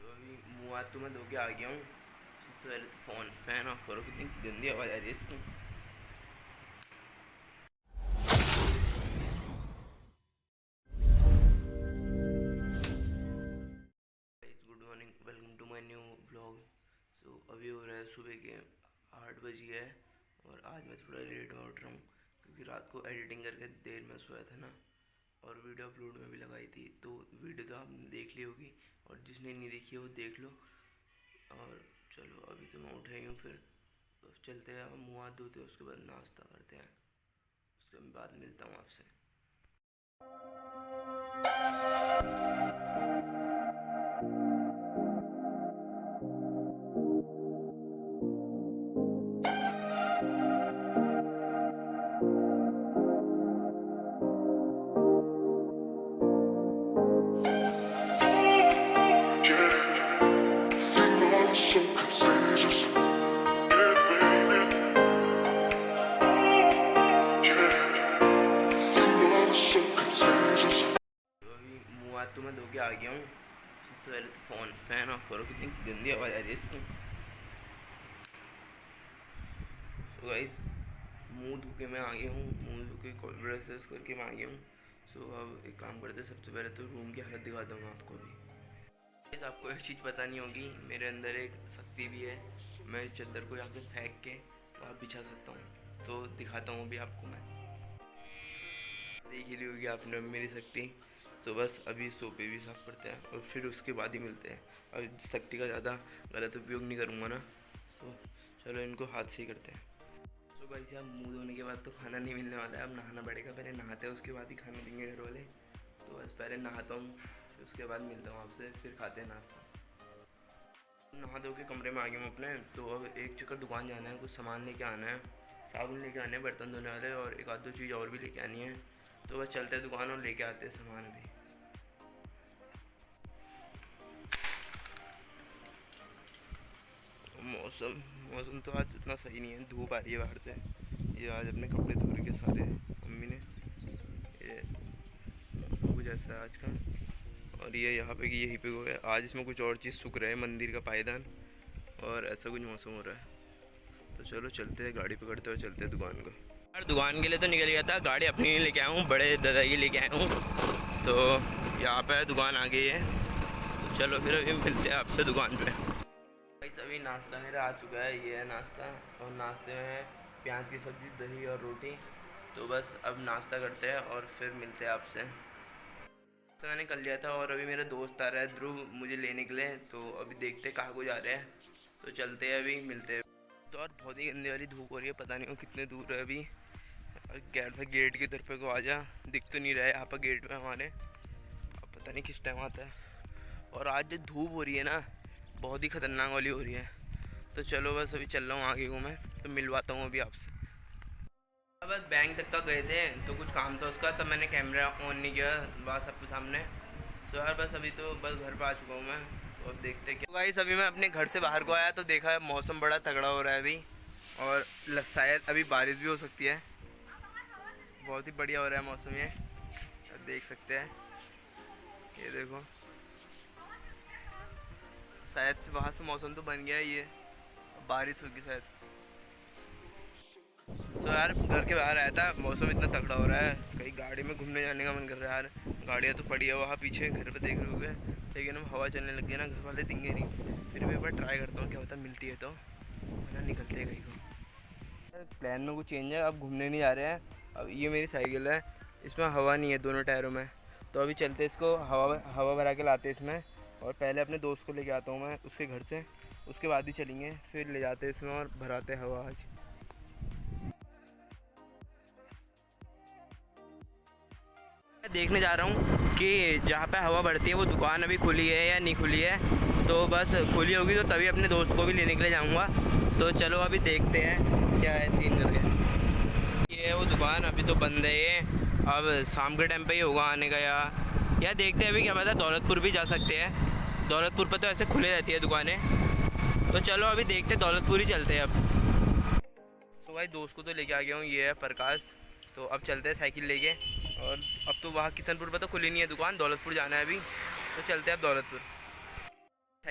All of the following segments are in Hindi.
तो अभी मुँह हाथ तो मैं धो के आ गया हूँ। सबसे पहले तो फैन ऑफ करो, कितनी गंदी आवाज़ आ रही है इसकी। Good morning, welcome to my new vlog. So अभी हो रहा है सुबह के 8 बज गया है और आज मैं थोड़ा लेट में उठ रहा हूँ क्योंकि रात को एडिटिंग करके देर में सोया था ना, और वीडियो अपलोड में भी लगाई थी। तो वीडियो तो आपने देख ली होगी और जिसने नहीं देखी है वो देख लो। और चलो अभी तो मैं उठा ही हूँ, फिर चलते हैं, मुँह हाथ धोते हैं, उसके बाद नाश्ता करते हैं, उसके बाद मिलता हूँ आपसे। तो मैं धो के आ गया हूँ। सबसे पहले तो फैन ऑफ करो, कितनी गंदी आवाज़ आ रही है इसकी। सो गाइस, मुंह धो के मैं आ गया हूँ, मुंह धो के ब्रश करके मैं आ गया हूँ। सो अब एक काम करते हैं, सबसे पहले तो रूम की हालत दिखाता हूँ आपको भी। गाइस, आपको एक चीज़ पता नहीं होगी, मेरे अंदर एक शक्ति भी है। मैं चादर को यहाँ से फेंक के वहाँ बिछा सकता हूँ, तो दिखाता हूँ अभी आपको। मैं देख ही ली होगी आपने मेरी शक्ति। तो बस अभी सोफे भी साफ़ करते हैं और फिर उसके बाद ही मिलते हैं। अब शक्ति का ज़्यादा गलत उपयोग नहीं करूँगा ना, तो चलो इनको हाथ से ही करते हैं। तो भाई साहब, मुँह धोने के बाद तो खाना नहीं मिलने वाला है, अब नहाना पड़ेगा। पहले नहाते हैं, उसके बाद ही खाना देंगे घर वाले। तो बस पहले नहाता हूँ, फिर उसके बाद मिलता हूँ आपसे, फिर खाते हैं नाश्ता। नहा धो के कमरे में आ गया हूँ अपने। तो अब एक चक्कर दुकान जाना है, कुछ सामान लेके आना है, साबुन लेके आने हैं, बर्तन धोने वाले, और एक आध दो चीज़ और भी लेके आनी है। तो बस चलते हैं दुकान और लेके आते हैं सामान भी। मौसम मौसम तो आज उतना सही नहीं है, धूप आ रही है बाहर से। ये आज अपने कपड़े धो रखे सारे मम्मी ने, ये कुछ ऐसा है आज का। और ये यहाँ पे कि यहीं पे वो है, आज इसमें कुछ और चीज़ सूख रहा है, मंदिर का पायदान, और ऐसा कुछ मौसम हो रहा है। तो चलो चलते हैं, गाड़ी पकड़ते हुए चलते हैं दुकान को। यार दुकान के लिए तो निकल गया था, गाड़ी अपनी नहीं लेके आया हूँ, बड़े दादा की लेके आया हूँ। तो यहाँ पे दुकान आ गई है, तो चलो फिर अभी मिलते हैं आपसे दुकान पे। भाई सभी नाश्ता मेरा आ चुका है, ये है नाश्ता। और नाश्ते में प्याज की सब्ज़ी, दही और रोटी। तो बस अब नाश्ता करते हैं और फिर मिलते हैं आपसे। तो मैंने कर लिया था और अभी मेरा दोस्त आ रहा है ध्रुव मुझे लेने के लिए। तो अभी देखते हैं कहाँ को जा रहे हैं, तो चलते हैं, अभी मिलते हैं। तो और बहुत ही गंदी वाली धूप हो रही है, पता नहीं वो कितने दूर है अभी। गेट की तरफ को आ जा, दिख तो नहीं रहा है यहाँ पर गेट में हमारे, अब पता नहीं किस टाइम आता है। और आज जो धूप हो रही है ना, बहुत ही ख़तरनाक वाली हो रही है। तो चलो बस अभी चल रहा हूँ आगे को मैं, तो मिलवाता हूँ अभी आपसे। अब बस बैंक तक का गए थे, तो कुछ काम था उसका, तब मैंने कैमरा ऑन नहीं किया बात सबके सामने। तो यार बस अभी तो बस घर पर आ चुका हूँ मैं, तो अब देखते हैं क्या। गाइस अभी मैं अपने घर से बाहर को आया तो देखा मौसम बड़ा तगड़ा हो रहा है अभी, और शायद अभी बारिश भी हो सकती है। बहुत ही बढ़िया हो रहा है मौसम ये, अब देख सकते हैं, ये देखो, शायद से वहाँ से मौसम तो बन गया है, ये बारिश होगी शायद। तो यार घर के बाहर आया था, मौसम इतना तगड़ा हो रहा है, कहीं गाड़ी में घूमने जाने का मन कर रहा है यार। गाड़ियाँ तो पड़ी है वहाँ पीछे घर पे, देख रहे होगे, लेकिन अब हवा चलने लग गई ना, घर वाले देंगे नहीं। फिर भी एक बार ट्राई करता हूँ, क्या होता मिलती है तो, वरना निकलते हैं कहीं को। प्लान में कुछ चेंज है, अब घूमने नहीं जा रहे हैं। अब ये मेरी साइकिल है, इसमें हवा नहीं है दोनों टायरों में, तो अभी चलते इसको हवा भरा के लाते इसमें। और पहले अपने दोस्त को लेके आता हूँ मैं उसके घर से, उसके बाद ही चलेंगे, फिर ले जाते इसमें और भराते हवा आज। देखने जा रहा हूँ कि जहाँ पे हवा बढ़ती है वो दुकान अभी खुली है या नहीं खुली है। तो बस खुली होगी तो तभी अपने दोस्त को भी लेने के लिए जाऊँगा। तो चलो अभी देखते हैं क्या है सीन करके। ये है वो दुकान, अभी तो बंद है ये, अब शाम के टाइम पे ही होगा आने का। या देखते हैं अभी, क्या पता दौलतपुर भी जा सकते हैं, दौलतपुर पर तो ऐसे खुले रहती है दुकानें। तो चलो अभी देखते, दौलतपुर ही चलते हैं अब। तो भाई दोस्त को तो लेके आ गया हूँ, ये है प्रकाश। तो अब चलते हैं साइकिल लेके, और अब तो वहाँ किशनपुर पर तो खुली नहीं है दुकान, दौलतपुर जाना है अभी, तो चलते हैं अब दौलतपुर।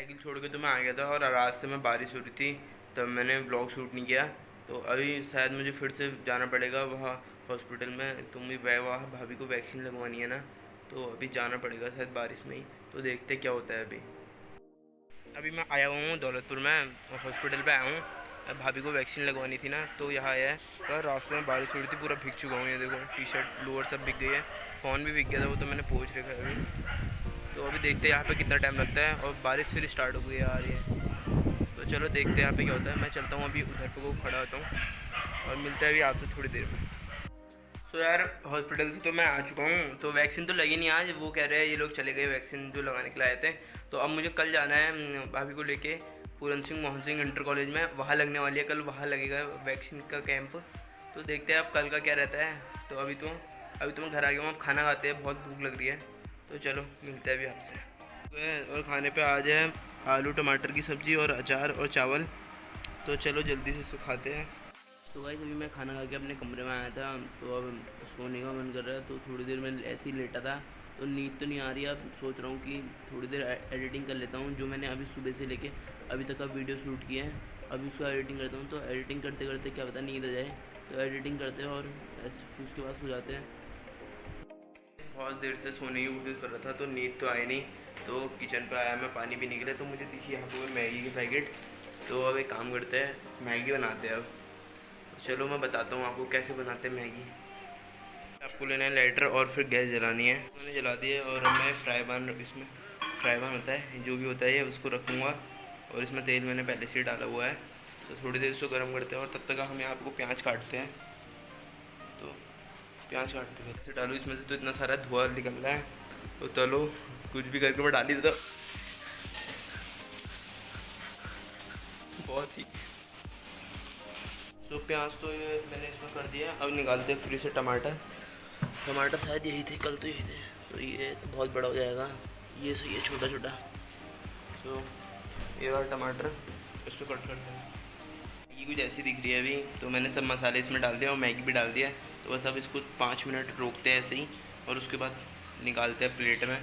साइकिल छोड़ के तो मैं आ गया था और रास्ते में बारिश हो रही थी, तब मैंने व्लॉग शूट नहीं किया। तो अभी शायद मुझे फिर से जाना पड़ेगा वहाँ हॉस्पिटल में, तो मुझे वहाँ भाभी को वैक्सीन लगवानी है ना, तो अभी जाना पड़ेगा शायद बारिश में ही। तो देखते क्या होता है। अभी मैं आया हुआ हूँ दौलतपुर में, हॉस्पिटल पे आया हूँ। भाभी को वैक्सीन लगवानी थी ना, तो यहाँ आया है। तो रास्ते में बारिश हो रही थी, पूरा भीग चुका हूँ। ये देखो टी शर्ट लोअर सब भीग गई है, फ़ोन भी भीग गया था, वो तो मैंने पोंछ रखा है अभी। तो अभी देखते हैं यहाँ पे कितना टाइम लगता है, और बारिश फिर स्टार्ट हो गई है आ रही है। तो चलो देखते हैं यहाँ पे क्या होता है। मैं चलता हूँ अभी उधर पे को खड़ा होता हूँ, और मिलता है अभी आपसे थोड़ी देर में। सो यार हॉस्पिटल से तो मैं आ चुका हूँ। तो वैक्सीन तो लगी नहीं आज, वो कह रहे हैं ये लोग चले गए वैक्सीन जो लगाने के लिए आए थे। तो अब मुझे कल जाना है भाभी को लेके पूरन सिंह मोहन सिंह इंटर कॉलेज में, वहाँ लगने वाली है कल, वहाँ लगेगा वैक्सीन का कैंप। तो देखते हैं अब कल का क्या रहता है। तो अभी तो मैं घर आ गया हूँ, अब खाना खाते हैं, बहुत भूख लग रही है। तो चलो मिलते हैं अभी आपसे। और खाने पर आज है आलू टमाटर की सब्ज़ी और अचार और चावल। तो चलो जल्दी से इसको खाते हैं। तो भाई अभी मैं खाना खा के अपने कमरे में आया था, तो अब सोने का मन कर रहा है। तो थोड़ी देर मैं ऐसे ही लेटा था, तो नींद तो नहीं आ रही। अब सोच रहा हूँ कि थोड़ी देर एडिटिंग कर लेता हूँ, जो मैंने अभी सुबह से लेके अभी तक का वीडियो शूट किया है। अभी उसका एडिटिंग करता हूँ, तो एडिटिंग करते करते क्या पता नींद आ जाए, तो एडिटिंग करते हैं और ऐसे फिर उसके बाद सो जाते हैं। बहुत देर से सोने की कोशिश कर रहा था, तो नींद तो आई नहीं। तो किचन पर आया मैं, पानी भी निकले, तो मुझे दिखी यहाँ पर मैगी के पैकेट। तो अब एक काम करते हैं, मैगी बनाते हैं अब। चलो मैं बताता हूँ आपको कैसे बनाते हैं मैगी। आपको लेना है लाइटर और फिर गैस जलानी है। मैंने जला दिया है, और मैं फ्राई पैन, इसमें फ्राई पैन होता है जो भी होता है, उसको रखूँगा। और इसमें तेल मैंने पहले से ही डाला हुआ है। तो थोड़ी देर इसको गर्म करते हैं, और तब तक हम यहाँ आपको प्याज काटते हैं। तो प्याज काटते हैं, से डालू इसमें से, तो इतना सारा धुआं निकल रहा है। तो चलो कुछ भी करके मैं डाल ही देता, बहुत ही। तो प्याज तो ये मैंने इसमें कर दिया। अब निकालते हैं फ्री से टमाटर। टमाटर शायद यही थे, कल तो यही थे। तो ये तो बहुत बड़ा हो जाएगा, ये सही है छोटा छोटा। तो ये वाला टमाटर इसको कट करते हैं। ये कुछ ऐसी दिख रही है अभी, तो मैंने सब मसाले इसमें डाल दिया और मैगी भी डाल दिया। तो बस अब इसको 5 मिनट रोकते हैं ऐसे ही, और उसके बाद निकालते हैं प्लेट में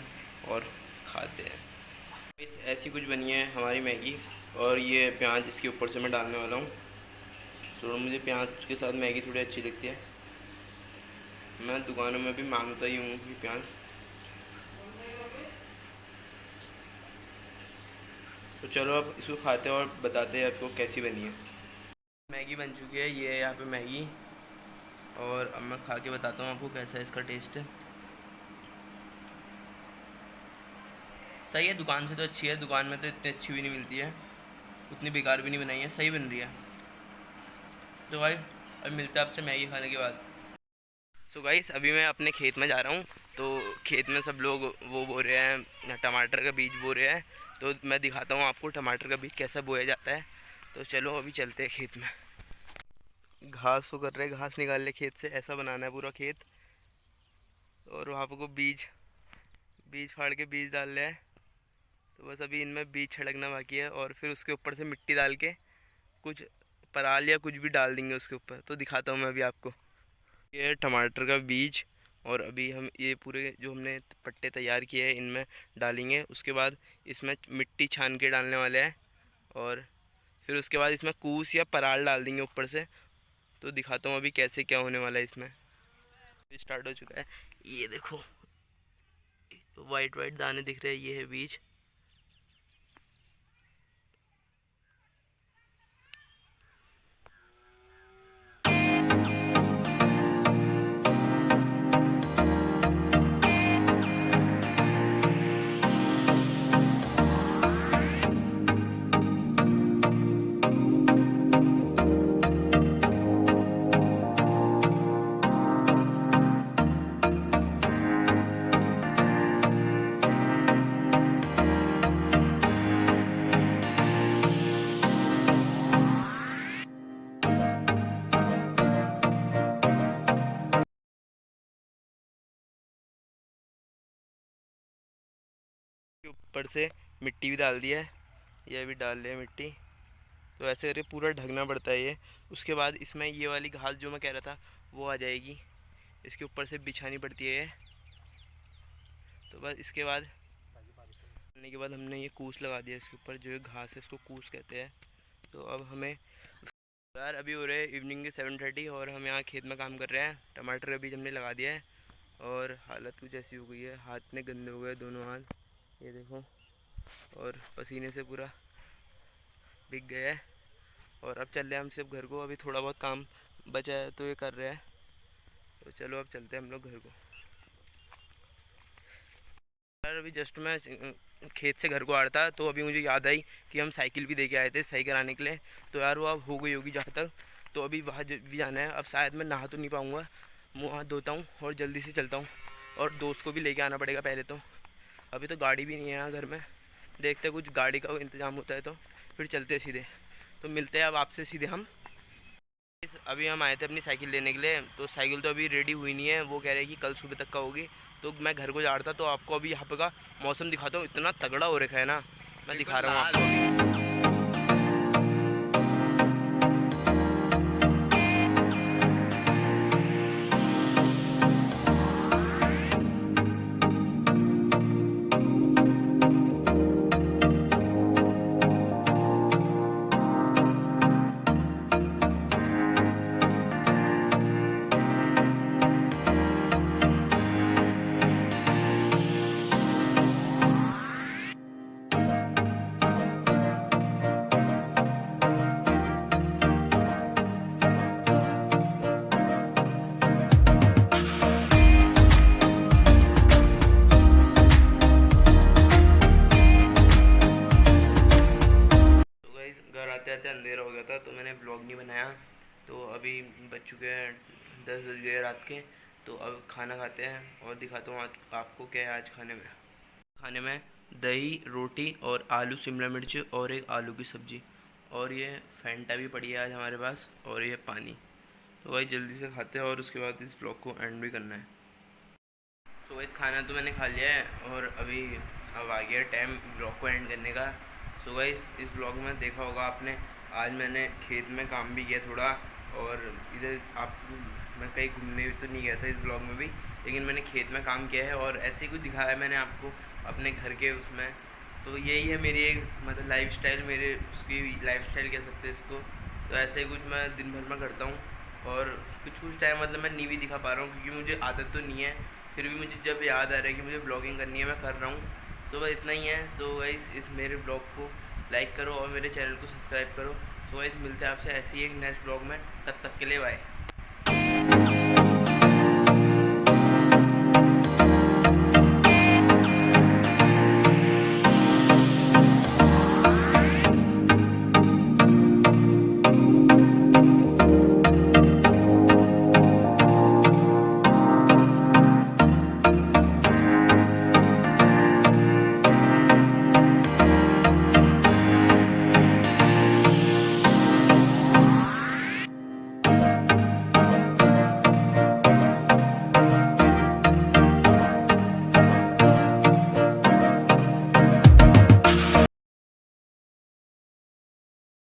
और खाते हैं। ऐसी कुछ बनी है हमारी मैगी, और ये प्याज इसके ऊपर से मैं डालने वाला हूँ। तो मुझे प्याज के साथ मैगी थोड़ी अच्छी लगती है। मैं दुकानों में भी मांगता ही हूँ कि प्याज। तो चलो अब इसको खाते हैं और बताते हैं आपको कैसी बनी है। मैगी बन चुकी है, ये है यहाँ पे मैगी, और अब मैं खा के बताता हूँ आपको कैसा है इसका टेस्ट। सही है, दुकान से तो अच्छी है, दुकान में तो इतनी अच्छी भी नहीं मिलती है, उतनी बेकार भी नहीं बनाई है, सही बन रही है। तो भाई अब मिलते हैं आपसे मैगी खाने के बाद। सो गाइस अभी मैं अपने खेत में जा रहा हूँ। तो खेत में सब लोग वो बो रहे हैं, टमाटर का बीज बो रहे हैं। तो मैं दिखाता हूँ आपको टमाटर का बीज कैसा बोया जाता है। तो चलो अभी चलते हैं खेत में। घास वो कर रहे हैं, घास निकाल ले खेत से, ऐसा बनाना है पूरा खेत। और वहाँ को बीज बीज फाड़ के बीज डाल रहे हैं। तो बस अभी इनमें बीज छिड़कना बाकी है, और फिर उसके ऊपर से मिट्टी डाल के कुछ पराल या कुछ भी डाल देंगे उसके ऊपर। तो दिखाता हूँ मैं अभी आपको। ये है टमाटर का बीज, और अभी हम ये पूरे जो हमने पट्टे तैयार किए हैं इनमें डालेंगे। उसके बाद इसमें मिट्टी छान के डालने वाले हैं, और फिर उसके बाद इसमें कूस या पराल डाल देंगे ऊपर से। तो दिखाता हूँ अभी कैसे क्या होने वाला है इसमें। स्टार्ट हो चुका है, ये देखो वाइट वाइट दाने दिख रहे हैं, ये है बीज। ऊपर से मिट्टी भी डाल दी है, ये भी डाल लिया मिट्टी। तो ऐसे करके पूरा ढकना पड़ता है ये। उसके बाद इसमें ये वाली घास जो मैं कह रहा था वो आ जाएगी, इसके ऊपर से बिछानी पड़ती है ये। तो बस इसके बाद करने के बाद हमने ये कूस लगा दिया इसके ऊपर, जो है घास है इसको कूस कहते हैं। तो अब हमें यार अभी हो रहे हैं इवनिंग के 7:30 और हम यहाँ खेत में काम कर रहे हैं। टमाटर अभी हमने लगा दिया है और हालत कुछ ऐसी हो गई है, हाथ इतने गंदे हो गए दोनों हाथ, ये देखो, और पसीने से पूरा भीग गया है। और अब चल रहे हैं हम सिर्फ घर को, अभी थोड़ा बहुत काम बचा है तो ये कर रहे हैं। तो चलो अब चलते हैं हम लोग घर को। यार अभी जस्ट मैं खेत से घर को आ रहा था तो अभी मुझे याद आई कि हम साइकिल भी दे के आए थे सही कराने के लिए। तो यार वो अब हो गई होगी जहाँ तक, तो अभी वहाँ भी जाना है। अब शायद मैं नहा तो नहीं पाऊँगा, मुँह हाथ धोता हूँ और जल्दी से चलता हूँ। और दोस्त को भी लेके आना पड़ेगा पहले तो, अभी तो गाड़ी भी नहीं है यहाँ घर में। देखते कुछ गाड़ी का इंतज़ाम होता है तो फिर चलते हैं सीधे। तो मिलते हैं अब आपसे सीधे हम। अभी हम आए थे अपनी साइकिल लेने के लिए, तो साइकिल तो अभी रेडी हुई नहीं है, वो कह रहे हैं कि कल सुबह तक का होगी। तो मैं घर को जा रहा था तो आपको अभी यहाँ पे का मौसम दिखाता हूँ, इतना तगड़ा हो रखा है ना, मैं दिखा रहा हूँ आपको। घर आते आते अंधेरा हो गया था तो मैंने ब्लॉग नहीं बनाया। तो अभी बज चुके हैं 10 बज गए रात के। तो अब खाना खाते हैं और दिखाता हूँ आज आपको क्या है आज खाने में। खाने में दही रोटी और आलू शिमला मिर्च और एक आलू की सब्ज़ी, और ये फैंटा भी पड़ी है आज हमारे पास, और ये पानी। तो भाई जल्दी से खाते हैं और उसके बाद इस ब्लॉग को एंड भी करना है। तो भाई खाना तो मैंने खा लिया है और अभी अब आ गया टाइम ब्लॉग को एंड करने का। सो गाइस इस ब्लॉग में देखा होगा आपने, आज मैंने खेत में काम भी किया थोड़ा, और इधर आप मैं कहीं घूमने भी तो नहीं गया था इस ब्लॉग में भी, लेकिन मैंने खेत में काम किया है और ऐसे ही कुछ दिखाया है मैंने आपको अपने घर के उसमें। तो यही है मेरी एक मतलब लाइफस्टाइल, मेरे उसकी लाइफस्टाइल कह सकते हैं इसको। तो ऐसे ही कुछ मैं दिन भर में करता हूँ और कुछ टाइम मतलब मैं नहीं भी दिखा पा रहा हूँ क्योंकि मुझे आदत तो नहीं है, फिर भी मुझे जब याद आ रहा है कि मुझे ब्लॉगिंग करनी है मैं कर रहा हूँ। तो बस इतना ही है। तो गाइस इस मेरे ब्लॉग को लाइक करो और मेरे चैनल को सब्सक्राइब करो। तो गाइस मिलते हैं आपसे ऐसे ही एक नेक्स्ट ब्लॉग में, तब तक के लिए बाय।